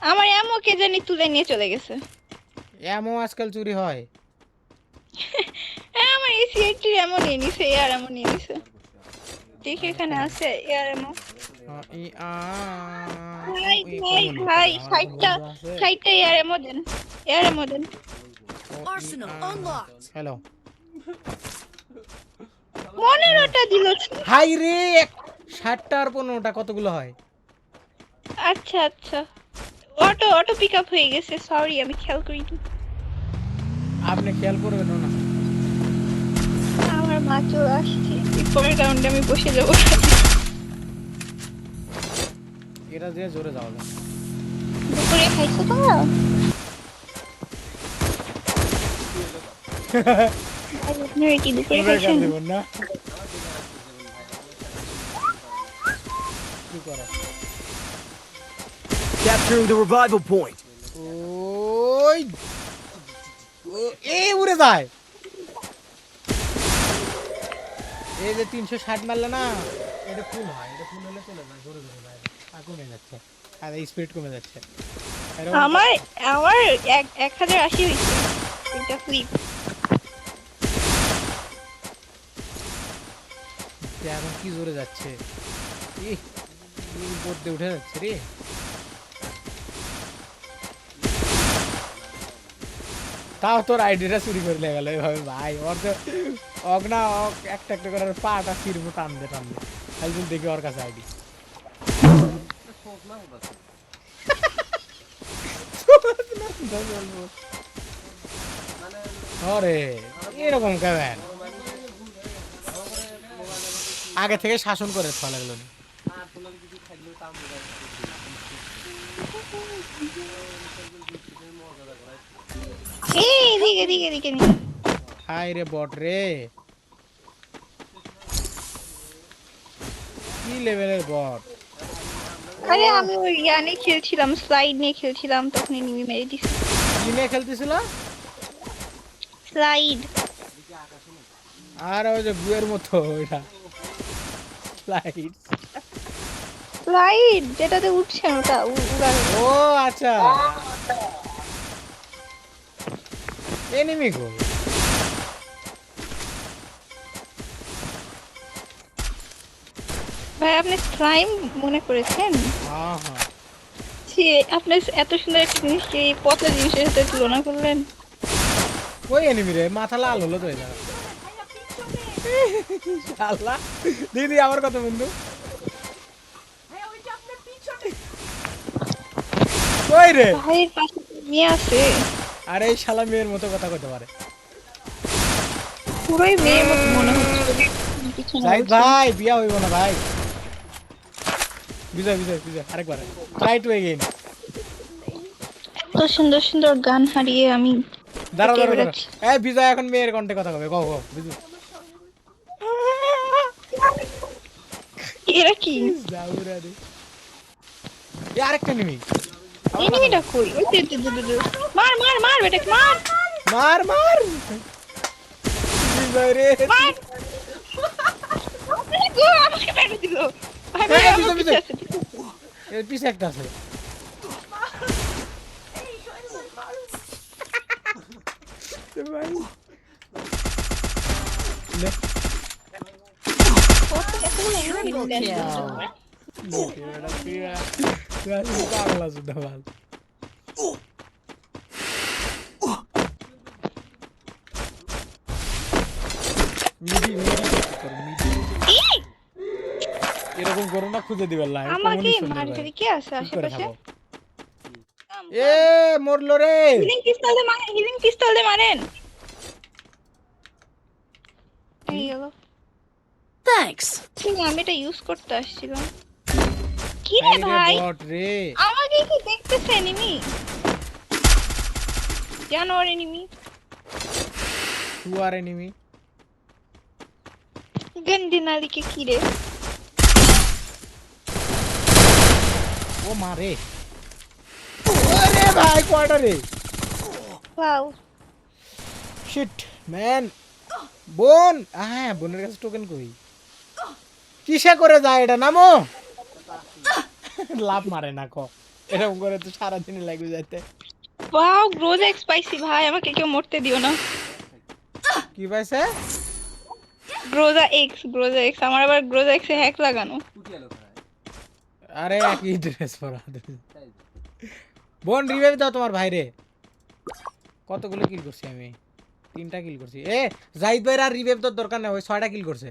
আমার এমও কে জানি তুলে নিয়ে চলে গেছে। এমও আজকাল চুরি হয়। আমার এই সিএটি এমন নিয়ে নিছে, এয়ার এমন নিয়ে নিছে। ঠিক এখানে আছে এয়ার এমন। ভাই ভাই ভাই 60টা এয়ার এমন দেন, এয়ার এমন দেন। হ্যালো। 15টা দিল। হাই রে, 60টা আর 15টা কতগুলো হয়? আচ্ছা আচ্ছা, অটো অটো পিক আপ হয়ে গেছে, সরি আমি খেয়াল করিনি। আপনি খেয়াল করবেন না। আমার মা চলে আসছে, পরের রাউন্ডে আমি বসে যাবো। এটা দিয়ে জোরে যাওয়া যায়। দুপুরে খাইছো তোমরা? আপনারা কি দুপুরে খাইছেন? না কি করে? Capturing the revival point. ওই এই উড়ে যায়। এই যে 360 মারলে না, এটা ফুল হয়, এটা ফুল হলে চলে যায়, জোরে জোরে যায়, আর কমে যাচ্ছে, আর স্পিড কমে যাচ্ছে। আমার আমার 1080 হইছে এটা ফ্লিপ। এখন কি জোরে যাচ্ছে, পড়তে উঠে যাচ্ছে রে। তাও তোর আইডিটা চুরি করে লেগে গেল এভাবে ভাই। ওর তো অগ্না একটা একটা করে পাটা ফিরবো টানতে টানতে, একদিন দেখি ওর কাছে আইডি। আরে এরকম কেন? আগে থেকে শাসন করে ফেলা লাগলো না। এই দিকে দিকে দিকে নি। হাই রে বট রে, কি লেভেলের বট! আরে আমি ওই নিয়ে খেলছিলাম, স্লাইড নিয়ে খেলছিলাম, তখন এনিমি মেরে দিছে। কি নিয়ে খেলতেছিল? স্লাইড। আর ওই যে বুয়ের মতো ওইটা স্লাইড। স্লাইড যেটাতে উঠছেন ওটা উড়ানো। ও আচ্ছা, এনিমি কই? ভাই আপনি স্লাইম মনে করেছেন? হ্যাঁ হ্যাঁ, ছি, আপনি এত সুন্দর একটা জিনিসকে এই পচা জিনিসের সাথে তুলনা করলেন। ওই এনিমি রে, মাথা লাল হলো তো এটা। আল্লাহ দিদি আমার কথা বন্ধু, কই রে? ভাইয়ের পাশে নিয়ে আছে, আরে এই শালা মেয়ের মতো কথা কইতে পারে। পুরোই মেয়ের মতো মনে হচ্ছে। পিছনে জাহিদ বলছে। ভাই বিয়া হইব না ভাই। বিজয় বিজয় বিজয়, আরেকবার ট্রাই টু এগেইন। এত সুন্দর সুন্দর গান হারিয়ে আমি দাঁড়া হেঁটে দাঁড়া দাঁড়া, বেড়াচ্ছি। এই বিজয় এখন মেয়ের কণ্ঠে কথা কবে, কও কও বিজয়। এরা কি? যাউরা রে, এই আরেকটা এনিমি। এনিমিটা কই? ওই দে। মার মার মার বেটা মার। মার মার বিজয় রে। মার। আরে গো আমাকে মেরে দিল। ভাই ভাই এই আমার বিজয় পিছে বিজয়, আছে। এর পিছে একটা আছে। ভাই লে কত এতগুলো এনিমি দেশ। এটা ফিরা তুই পাগলা সুদা ভাল। মিডি মিডি কর মিডি, এরকম করো না, খুঁজে দিবেন লাই আমাকে কমনি সুন্দর ভাই, মারতে কে আছে ঠিক করে আশেপাশে? থাকো। এ মরলো রে। হিলিং পিস্তল দিয়ে মারেন। এই গেল। Thanks. ঠিক আমি এটা ইউজ করতে আসছিলাম। কি রে হাই রে ভাই? বট রে, আমাকে কি দেখতেছে এনিমি? জানোয়ার এনিমি। শুয়ার এনিমি। গন্দি নালিকে কি রে? ও মারে, আরে ভাই কোয়ার্টারে। ওয়াও। Shit man. বোন, হ্যাঁ বোনের কাছে টোকেন কই? কিসে করে যায় এটা, নামো। লাভ মারে না ক। এরকম করে তো সারাদিনে লাগবে যাইতে। ওয়াও গ্রোজা এক্স পাইছি ভাই, আমাকে কেউ মরতে দিও না। কি পাইছে? গ্রোজা এক্স আমার আবার গ্রোজা এক্সে হ্যাক লাগানো। আরে একই ড্রেস পরা। বোন রিভাইভ দাও তোমার ভাইরে। কতগুলো কিল করছি আমি? 3টা কিল করছি। এ জাহিদ ভাইর আর রিভাইভ তো দরকার নেই, ওই 6টা কিল করছে।